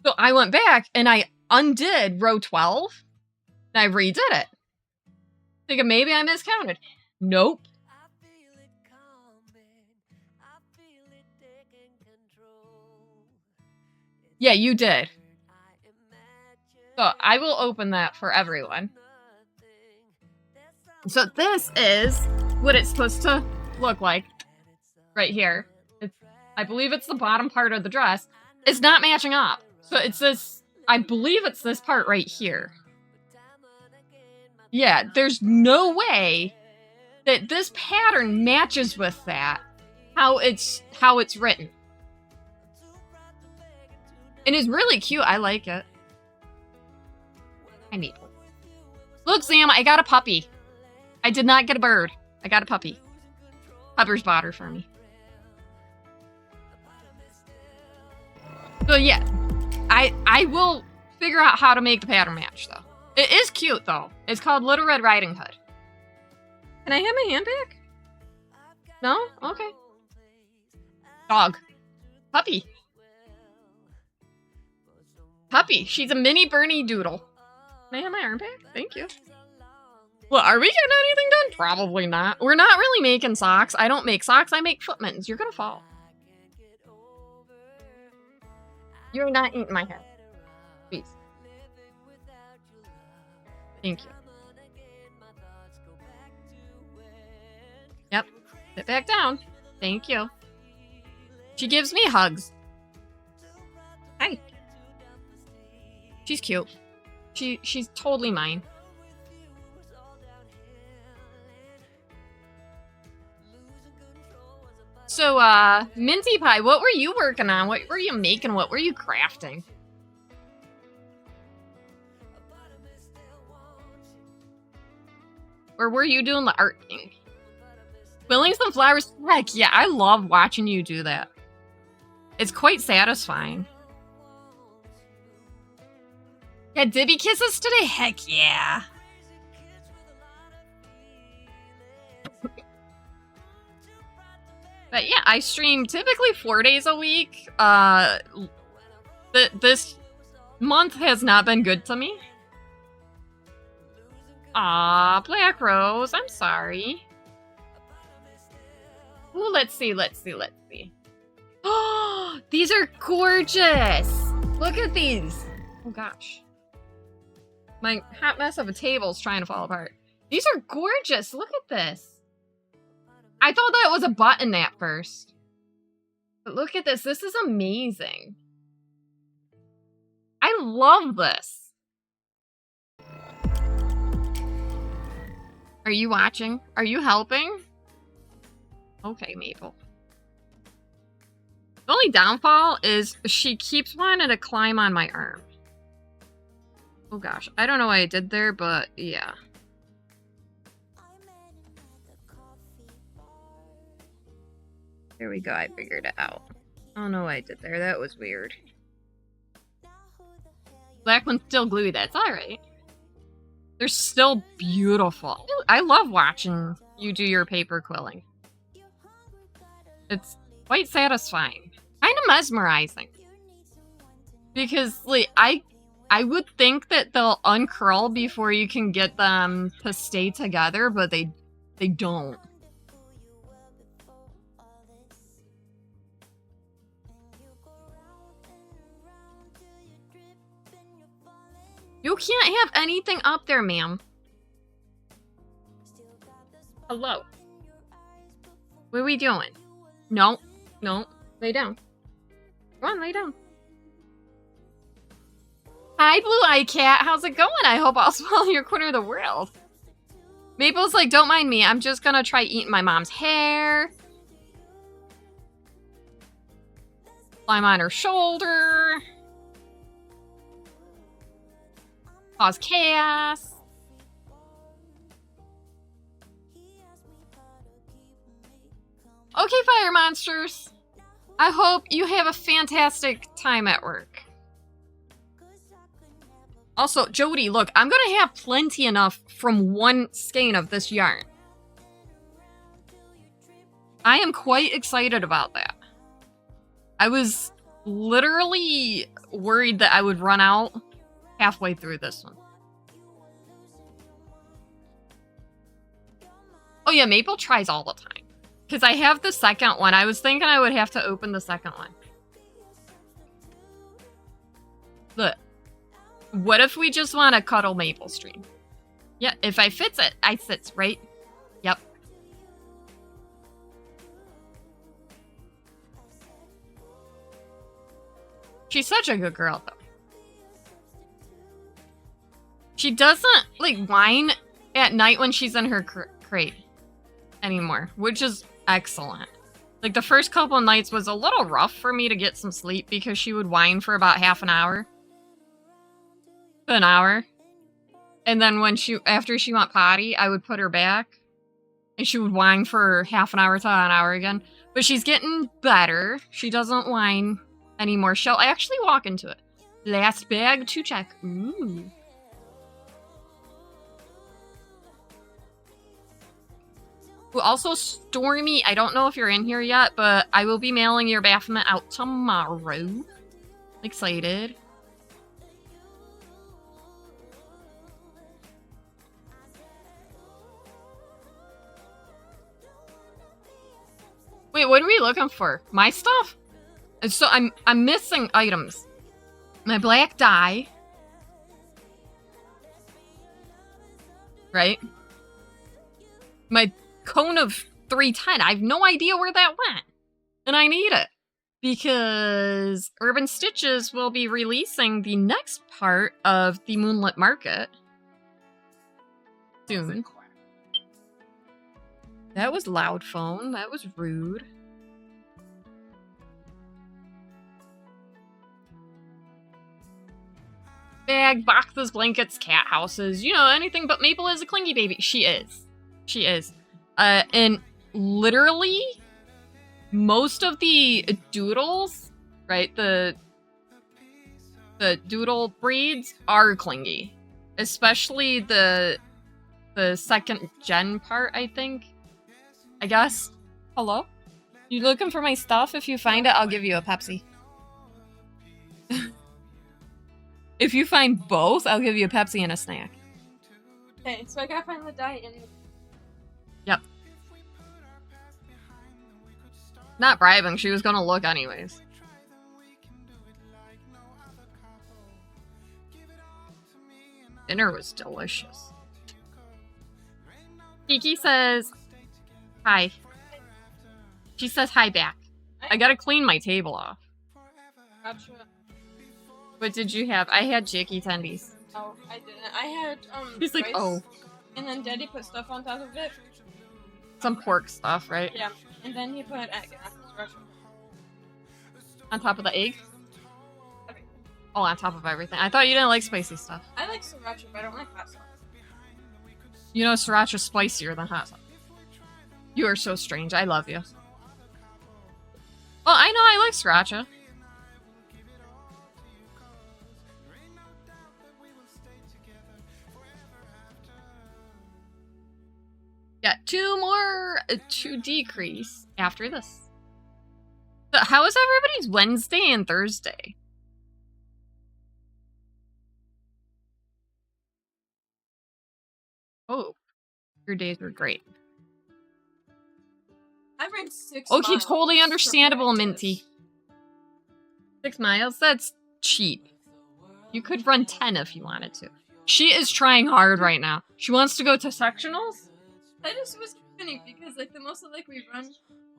So I went back and I undid row 12 and I redid it. Thinking maybe I miscounted. Nope. Yeah, you did. So I will open that for everyone. So this is what it's supposed to look like right here. I believe it's the bottom part of the dress. It's not matching up. So it's this, I believe it's this part right here. Yeah, there's no way that this pattern matches with that, how it's written. It is really cute. I like it. Hi, Maple. Look, Sam, I got a puppy. I did not get a bird. I got a puppy. Puppers bought her for me. So yeah, I will figure out how to make the pattern match, though. It is cute, though. It's called Little Red Riding Hood. Can I have my hand back? No? Okay. Dog. Puppy. Puppy. She's a mini Bernie Doodle. Can I have my arm back? Thank you. Well, are we getting anything done? Probably not. We're not really making socks. I don't make socks. I make foot mittens. You're gonna fall. You're not eating my head. Please. Thank you. Yep. Sit back down. Thank you. She gives me hugs. Hi. She's cute. She's totally mine. So, Minty Pie, what were you working on? What were you making? What were you crafting? Or were you doing the art thing? Quilling some flowers? Heck yeah, I love watching you do that. It's quite satisfying. Yeah, Dibby kisses today? Heck yeah. But yeah, I stream typically 4 days a week. This month has not been good to me. Aw, Black Rose, I'm sorry. Ooh, let's see. Oh, these are gorgeous. Look at these. Oh gosh. My hot mess of a table is trying to fall apart. These are gorgeous. Look at this. I thought that was a button at first. But look at this. This is amazing. I love this. Are you watching? Are you helping? Okay, Maple. The only downfall is she keeps wanting to climb on my arm. Oh gosh. I don't know what I did there, but yeah. There we go, I figured it out. I don't know what I did there, that was weird. Black one's still gluey, that's alright. They're still beautiful. I love watching you do your paper quilling. It's quite satisfying. Kind of mesmerizing. Because, like, I would think that they'll uncurl before you can get them to stay together, but they don't. You can't have anything up there, ma'am. Hello. What are we doing? No. Lay down. Go on, lay down. Hi, Blue Eye Cat. How's it going? I hope I'll swallow your corner of the world. Maple's like, don't mind me. I'm just gonna try eating my mom's hair. Climb on her shoulder. Cause chaos. Okay, fire monsters. I hope you have a fantastic time at work. Also, Jody, look, I'm gonna have plenty enough from one skein of this yarn. I am quite excited about that. I was literally worried that I would run out halfway through this one. Oh yeah, Maple tries all the time. Because I have the second one. I was thinking I would have to open the second one. Look. What if we just want to cuddle Maple stream? Yeah, if I fits it, I sits, right? Yep. She's such a good girl, though. She doesn't, like, whine at night when she's in her crate anymore, which is excellent. Like, the first couple of nights was a little rough for me to get some sleep because she would whine for about half an hour. An hour. And then when after she went potty, I would put her back. And she would whine for half an hour to an hour again. But she's getting better. She doesn't whine anymore. She'll actually walk into it. Last bag to check. Ooh. Also, Stormy, I don't know if you're in here yet, but I will be mailing your Baphomet out tomorrow. Excited. Wait, what are we looking for? My stuff? So I'm missing items. My black dye. Right? My cone of 310. I have no idea where that went. And I need it. Because Urban Stitches will be releasing the next part of the Moonlit Market soon. That was loud phone. That was rude. Bag, boxes, blankets, cat houses. You know, anything but Maple is a clingy baby. She is. She is. And literally, most of the doodles, right, the doodle breeds are clingy. Especially the second gen part, I think. I guess. Hello? You looking for my stuff? If you find it, I'll give you a Pepsi. If you find both, I'll give you a Pepsi and a snack. Okay, so I gotta find the dye in the... Yep. Not bribing, she was gonna look anyways. Dinner was delicious. Kiki says, hi. She says hi back. I gotta clean my table off. Gotcha. What did you have? I had chicky tendies. Oh, I didn't. I had, She's like, rice, oh. And then Daddy put stuff on top of it. Some pork stuff, right? Yeah. And then he put egg and sriracha. On top of the egg? Okay. Oh, on top of everything. I thought you didn't like spicy stuff. I like sriracha, but I don't like hot sauce. You know sriracha's spicier than hot sauce. You are so strange. I love you. Well, I know I like sriracha. Got two more to decrease after this. So how is everybody's Wednesday and Thursday? Oh, your days were great. I ran 6 Okay, miles totally understandable, for Minty. 6 miles? That's cheap. You could run 10 if you wanted to. She is trying hard right now. She wants to go to sectionals? I just was kidding because, like, the most of, like, we run,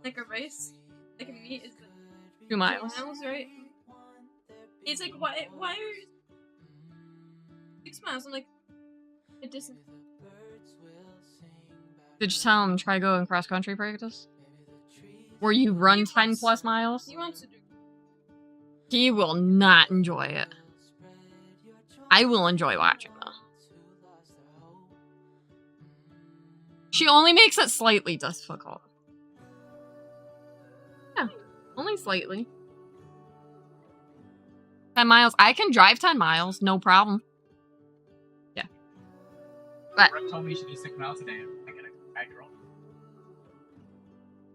like, a race, like, a meet is, like, 2 miles. 2 miles, right? He's like, why are you 6 miles? I'm like, it doesn't. Did you tell him try going cross-country practice? Where you run 10 plus miles? He wants to do. He will not enjoy it. I will enjoy watching, though. She only makes it slightly difficult. Yeah, only slightly. 10 miles. I can drive 10 miles, no problem. Yeah. But Brett told me you should do 6 miles a day. I drove.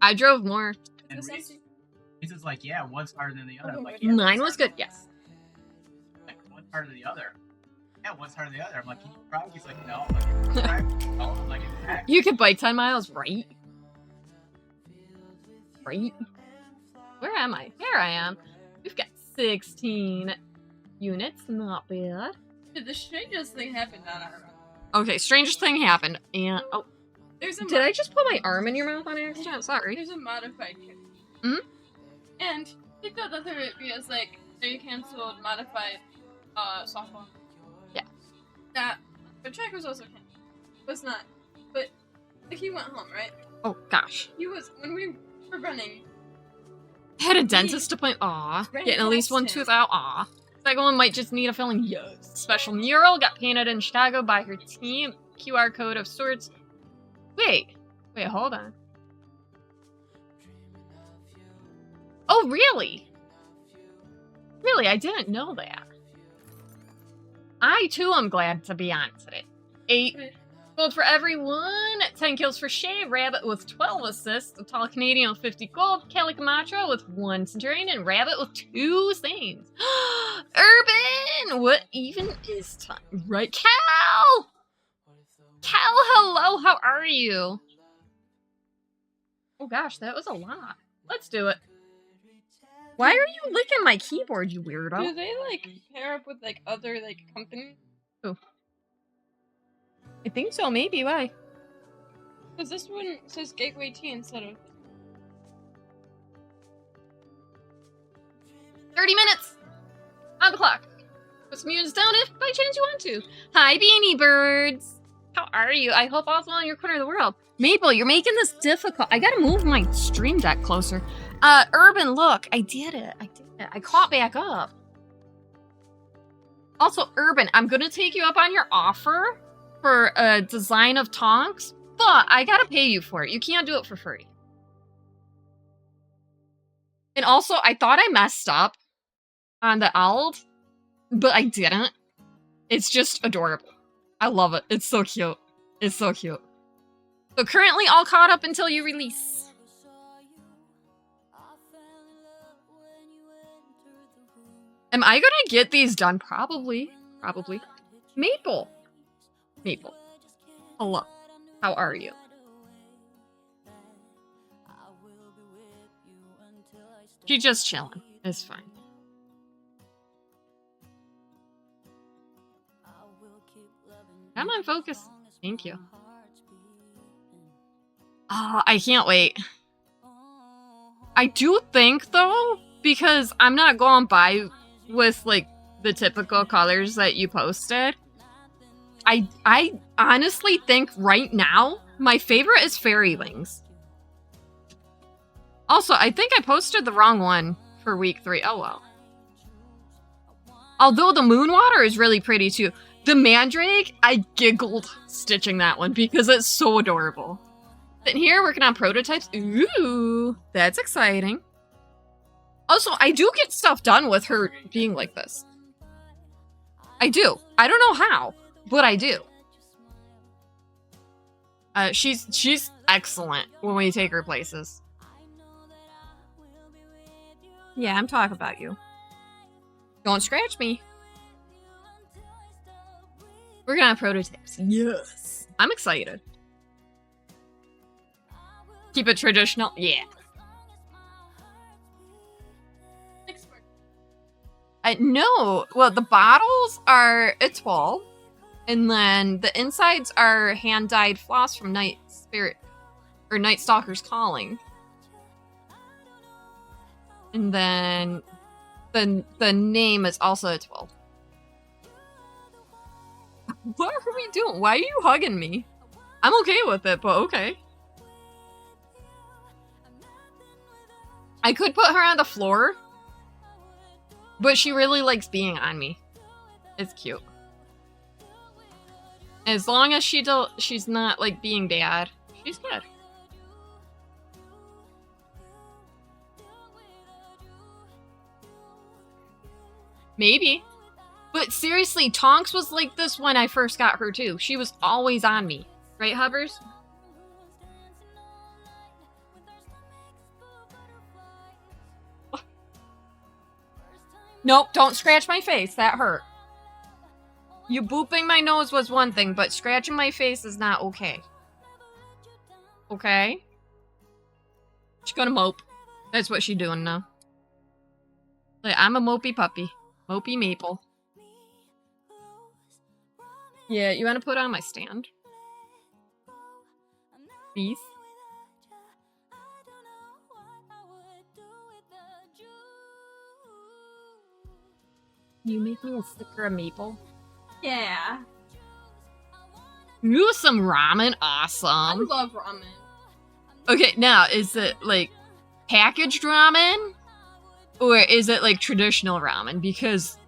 I drove more. And It's Reese, empty. He's like, yeah, one's harder than the other. I'm like, yeah, Mine one's was good, harder yes. like, one's harder than the other. Yeah, one's harder than the other. I'm like, can you try? He's like, no. I'm like, try. No. I'm like, exactly. You could bike 10 miles, right? Right? Where am I? Here I am. We've got 16 units, not bad. The strangest thing happened on our run. Okay, strangest thing happened, and oh, There's a did I just put my arm in your mouth on accident? Sorry. There's a modified character. Hmm? And he thought that there would be as like they canceled modified softball. Yeah. That but track was also canceled. Was not. But like, he went home, right? Oh gosh. He was when we were running. Had a dentist appointment. Aw. Ran Getting at least one past him. tooth out. Aw. Second one might just need a filling. Yes. Special mural got painted in Chicago by her team. QR code of sorts. Wait, hold on. Oh, really? Really, I didn't know that. I, too, am glad to be on today. 8 gold for everyone, 10 kills for Shay, Rabbit with 12 assists, a tall Canadian with 50 gold, Kelly Camacho with 1 Centurion, and Rabbit with 2 Saints. Urban! What even is time? Right, Cal! Cal, hello, how are you? Oh gosh, that was a lot. Let's do it. Why are you licking my keyboard, you weirdo? Do they like pair up with like other like companies? Oh. I think so, maybe. Why? Because this one says Gateway T instead of 30 minutes! On the clock. Put some units down if by chance you want to. Hi, Beanie Birds! How are you? I hope all's well in your corner of the world. Maple, you're making this difficult. I gotta move my stream deck closer. Urban, look, I did it. I caught back up. Also, Urban, I'm gonna take you up on your offer for a design of Tonks, but I gotta pay you for it. You can't do it for free. And also, I thought I messed up on the Ald, but I didn't. It's just adorable. I love it. It's so cute. It's so cute. So currently all caught up until you release. Am I gonna get these done? Probably. Probably. Maple. Maple. Hello. How are you? She's just chilling. It's fine. Come on, focus. Thank you. Oh, I can't wait. I do think, though, because I'm not going by with, like, the typical colors that you posted, I honestly think right now, my favorite is Fairy Wings. Also, I think I posted the wrong one for week 3. Oh, well. Although the Moonwater is really pretty, too. The Mandrake, I giggled stitching that one because it's so adorable. Sitting here working on prototypes. Ooh, that's exciting. Also, I do get stuff done with her being like this. I do. I don't know how, but I do. She's excellent when we take her places. Yeah, I'm talking about you. Don't scratch me. We're gonna have prototypes. Yes. I'm excited. Keep it traditional. Yeah. No. Well, the bottles are a 12. And then the insides are hand-dyed floss from Night Spirit. Or Night Stalker's Calling. And then the name is also a 12. What are we doing? Why are you hugging me? I'm okay with it, but okay. I could put her on the floor, but she really likes being on me. It's cute. As long as she's not, like, being bad, she's good. Maybe. But seriously, Tonks was like this when I first got her, too. She was always on me. Right, Hovers? Nope, don't scratch my face. That hurt. You booping my nose was one thing, but scratching my face is not okay. Okay? She's gonna mope. That's what she's doing now. Like, I'm a mopey puppy. Mopey maple. Yeah, you want to put on my stand? Please? You make me a sticker of maple? Yeah. You some ramen? I Awesome. love ramen. Okay, now, is it, like, packaged ramen? Or is it, like, traditional ramen? Because,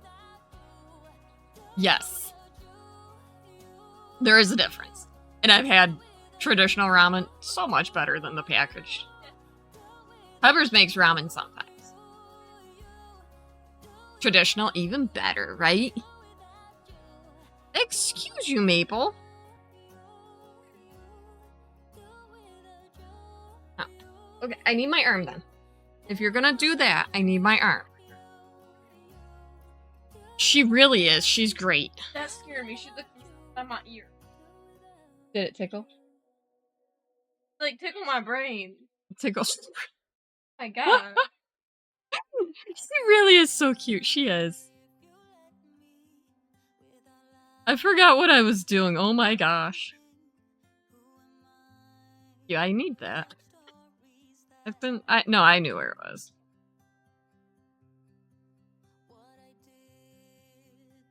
yes. There is a difference. And I've had traditional ramen so much better than the packaged. Peppers makes ramen sometimes. Traditional, even better, right? Excuse you, Maple. Oh. Okay, I need my arm then. If you're gonna do that, I need my arm. She really is. She's great. That scared me. She looked at my ear. Did it tickle? Like, tickle my brain. Tickles. My God. She really is so cute. She is. I forgot what I was doing. Oh my gosh. Yeah, I need that. No, I knew where it was.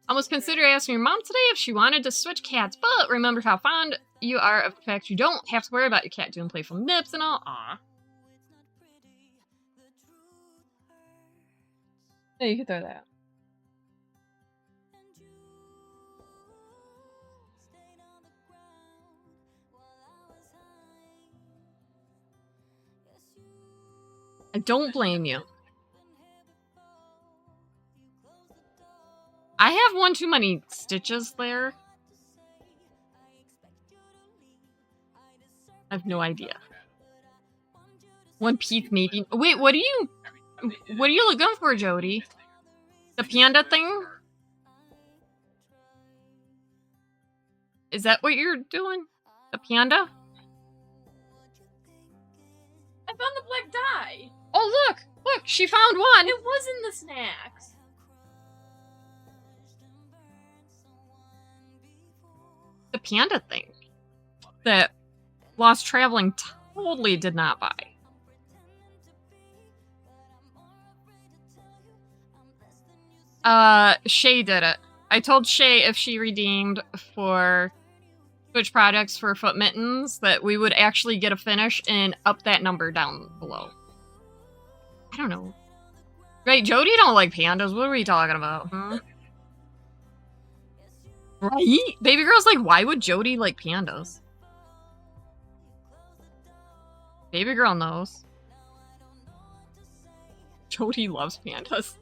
Almost considered asking your mom today if she wanted to switch cats, but remembered how fond you are of the fact you don't have to worry about your cat doing playful nips and all. Aw. Yeah, you can throw that. I don't blame you. I have one too many stitches there. I have no idea. One piece maybe. Wait, what are you looking for, Jody? The panda thing? Is that what you're doing? The panda? I found the black dye. Oh, look! Look, she found one! It was in the snacks. The panda thing. That Lost Traveling totally did not buy. Shay did it. I told Shay if she redeemed for Switch products for foot mittens that we would actually get a finish and up that number down below. I don't know. Right, Jody don't like pandas. What are we talking about? Huh? Right? Baby girl's like, why would Jody like pandas? Baby girl knows. Jody loves pandas.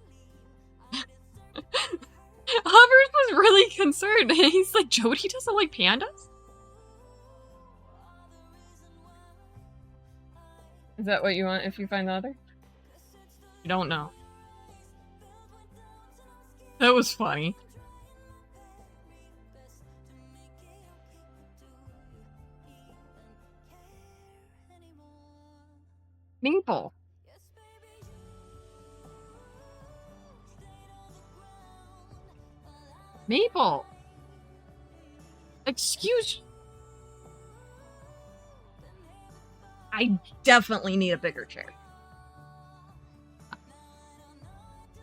Hubbard was really concerned. He's like, Jody doesn't like pandas? Is that what you want if you find the other? You don't know. That was funny. Maple. Maple. Excuse. I definitely need a bigger chair.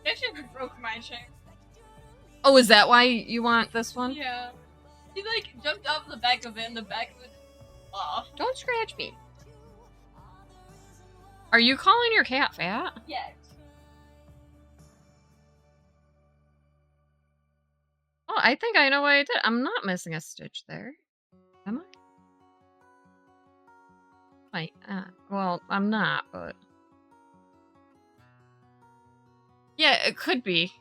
That shit broke my chair. Oh, is that why you want this one? Yeah. He like jumped off the back of it and the back of it off. Don't scratch me. Are you calling your cat fat? Yes. Oh, I think I know what I did. I'm not missing a stitch there. Am I? Wait, well, I'm not, but... Yeah, it could be.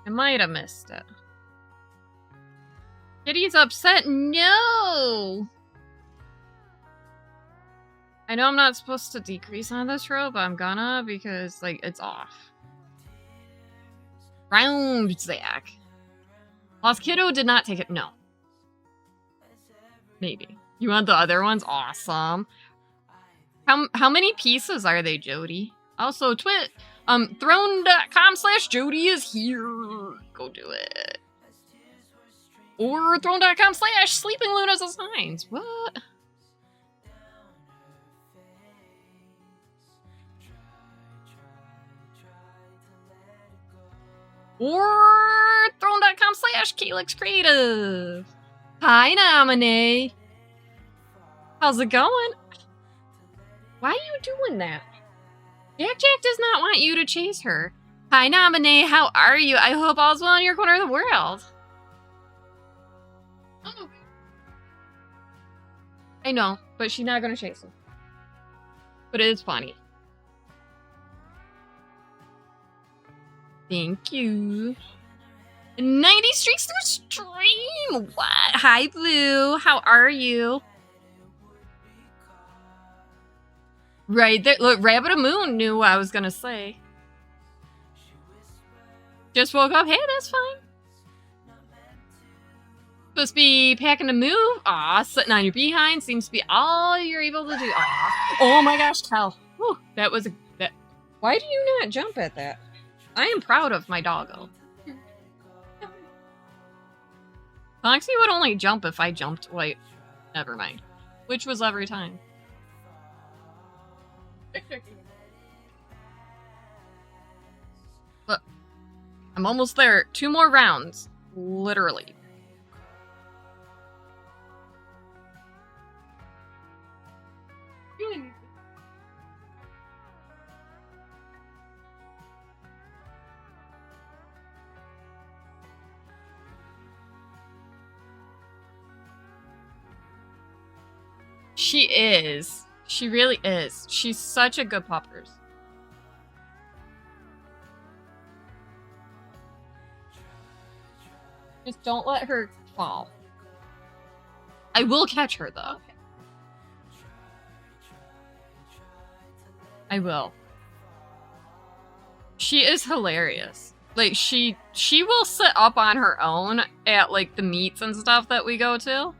I might have missed it. Kitty's upset? No! I know I'm not supposed to decrease on this row, but I'm gonna because, like, it's off. Round Zach. Lost Kiddo did not take it. No. Maybe. You want the other ones? Awesome. How many pieces are they, Jody? Also, throne.com/Jody is here. Go do it. Or throne.com/Sleeping Lunas Assigns. What? Or throne.com/Calyx Creative. Hi, Nominee. How's it going? Why are you doing that? Jack does not want you to chase her. Hi, Nominee. How are you? I hope all's well in your corner of the world. Oh. I know, but she's not gonna chase him. But it is funny. Thank you. 90 streaks through stream! What? Hi, Blue. How are you? Right there. Look, Rabbit of Moon knew what I was gonna say. Just woke up. Hey, that's fine. Supposed to be packing to move. Aw, sitting on your behind seems to be all you're able to do. Aw. Oh my gosh, Cal. Whew, that was a... Why do you not jump at that? I am proud of my doggo. Foxy would only jump if I jumped, like, never mind. Which was every time. Look, I'm almost there. 2 more rounds. Literally. She is. She really is. She's such a good puppers. Just don't let her fall. I will catch her, though. Okay. I will. She is hilarious. Like, she will sit up on her own at, like, the meets and stuff that we go to.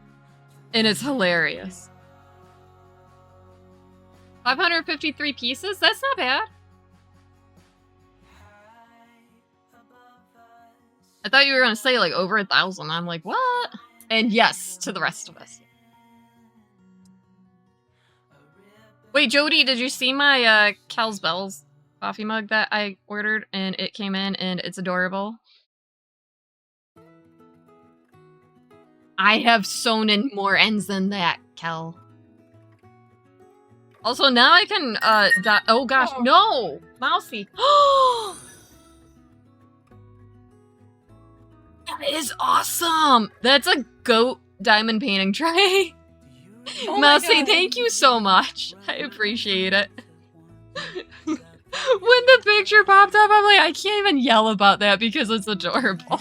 And it's hilarious. 553 pieces? That's not bad. I thought you were going to say, like, over 1,000. I'm like, what? And yes, to the rest of us. Wait, Jody, did you see my Kel's Bells coffee mug that I ordered? And it came in, and it's adorable. I have sewn in more ends than that, Kel. Also, now I can, oh gosh, no! Mousy. That is awesome! That's a goat diamond painting tray. Oh Mousy, thank you so much. I appreciate it. When the picture popped up, I'm like, I can't even yell about that because it's adorable.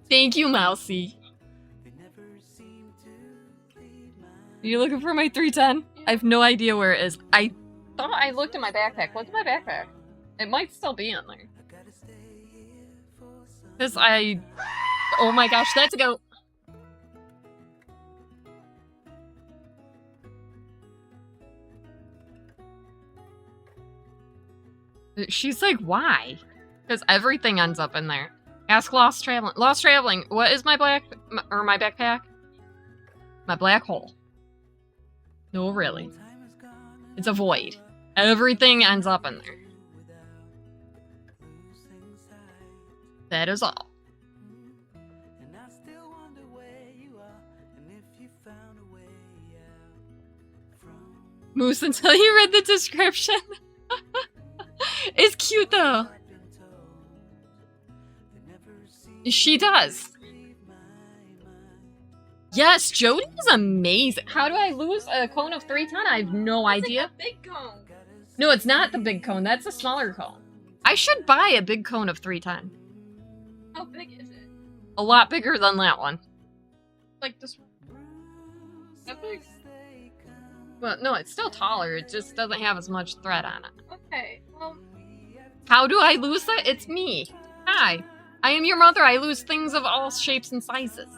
Thank you, Mousy. Are you looking for my 310? I have no idea where it is. I thought I looked in my backpack. Look at my backpack. It might still be in there. Because oh my gosh, that's a goat. She's like, why? Because everything ends up in there. Ask Lost Traveling. Lost Traveling, what is my my backpack? My black hole. No, really. It's a void. Everything ends up in there. That is all. Moose until you read the description. It's cute though. She does. Yes, Jody is amazing. How do I lose a cone of 3 ton? I have no idea. Like a big cone. No, it's not the big cone. That's a smaller cone. I should buy a big cone of 310. How big is it? A lot bigger than that one. Like this one? That big? Well, no, it's still taller. It just doesn't have as much thread on it. Okay, well... How do I lose that? It's me. Hi. I am your mother. I lose things of all shapes and sizes.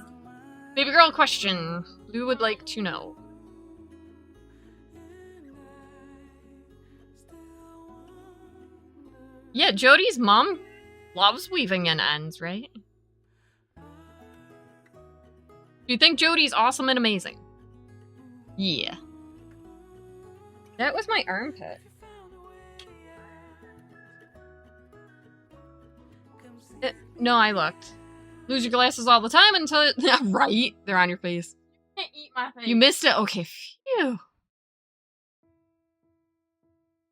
Baby girl question. Lou would like to know. Yeah, Jody's mom loves weaving in ends, right? Do you think Jody's awesome and amazing? Yeah. That was my armpit. No, I looked. Lose your glasses all the time until right, they're on your face. You can't eat my face. You missed it? Okay, phew.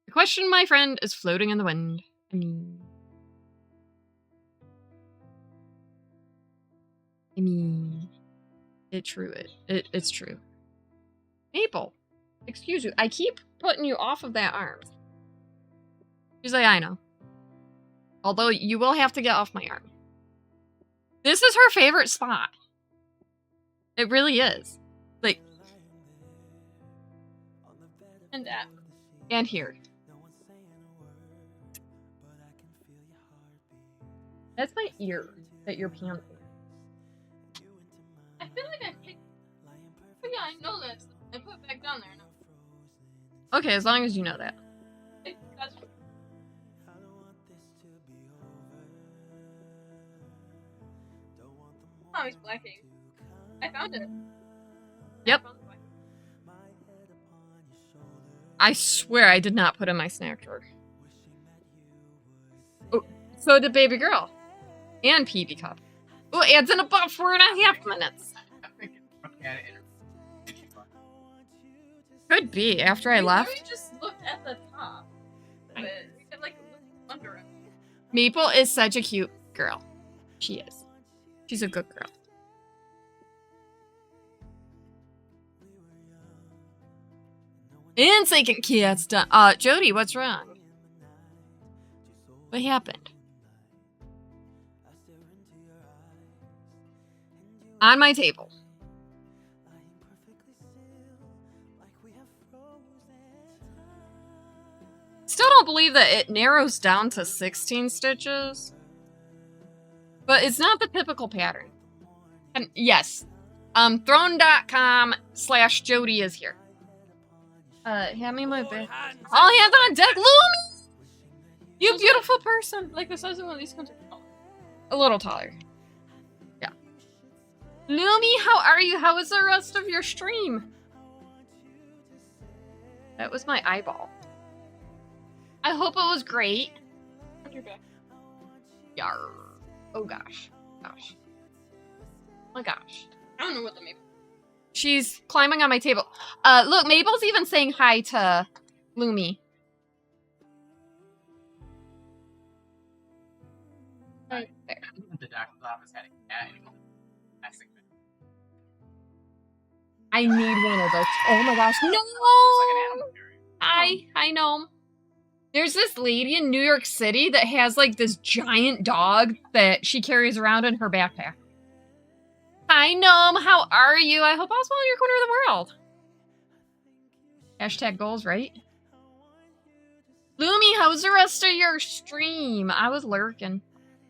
The question, my friend, is floating in the wind. I mean, it's true. It's true. Maple, excuse you. I keep putting you off of that arm. She's like, I know. Although you will have to get off my arm. This is her favorite spot. It really is. Like, And that. and here. That's my ear that you're panting. I feel like I picked... Oh yeah, I know that. I put it back down there now. Okay, as long as you know that. That's... Oh, he's blacking. I found it. Yep. I swear I did not put in my snack drawer. Oh, so did baby girl. And PB cup. Oh, adds in about 4.5 minutes. I'm thinking, look at it. Could be, after I left. We just looked at the top. But we could, like, look under it. Maple is such a cute girl. She is. She's a good girl. And second cat's done. Jody, what's wrong? What happened? On my table. Still don't believe that it narrows down to 16 stitches. But it's not the typical pattern. And yes. Throne.com/Jody is here. Hand me my bag. All hands on deck, Lumi! You beautiful person. Like the size of one of these comes A little taller. Yeah. Lumi, how are you? How was the rest of your stream? That was my eyeball. I hope it was great. Yar. Oh gosh. Gosh. Oh my gosh. I don't know what the Maple... She's climbing on my table. Look, Mabel's even saying hi to Lumi. Right there. The doctor's office had a cat. I need one of those. Oh my gosh. No! I know. There's this lady in New York City that has like this giant dog that she carries around in her backpack. Hi, Gnome. How are you? I hope I was well in your corner of the world. Hashtag goals, right? Lumi, how was the rest of your stream? I was lurking.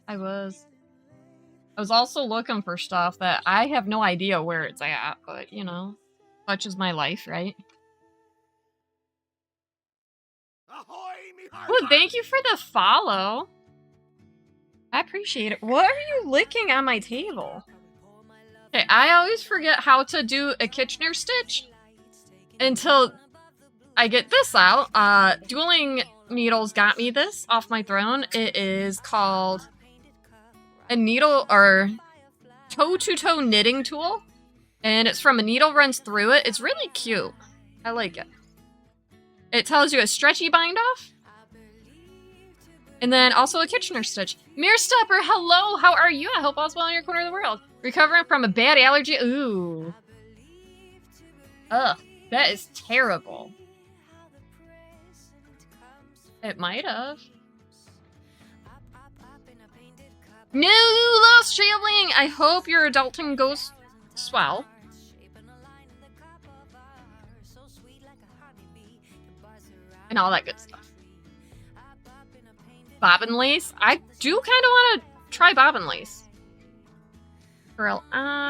I was also looking for stuff that I have no idea where it's at, but you know, such is my life, right? Well, thank you for the follow. I appreciate it. What are you licking on my table? Okay, I always forget how to do a Kitchener stitch until I get this out. Dueling Needles got me this off my throne. It is called a needle or toe-to-toe knitting tool. And it's from A Needle Runs Through It. It's really cute. I like it. It tells you a stretchy bind off. And then also a Kitchener stitch. Mirror Stopper, hello, how are you? I hope all's well in your corner of the world. Recovering from a bad allergy. Ooh. Ugh, that is terrible. It might have. No, you lost shielding! I hope your adulting goes swell. And all that good stuff. Bobbin lace? I do kind of want to try bobbin lace. Girl on.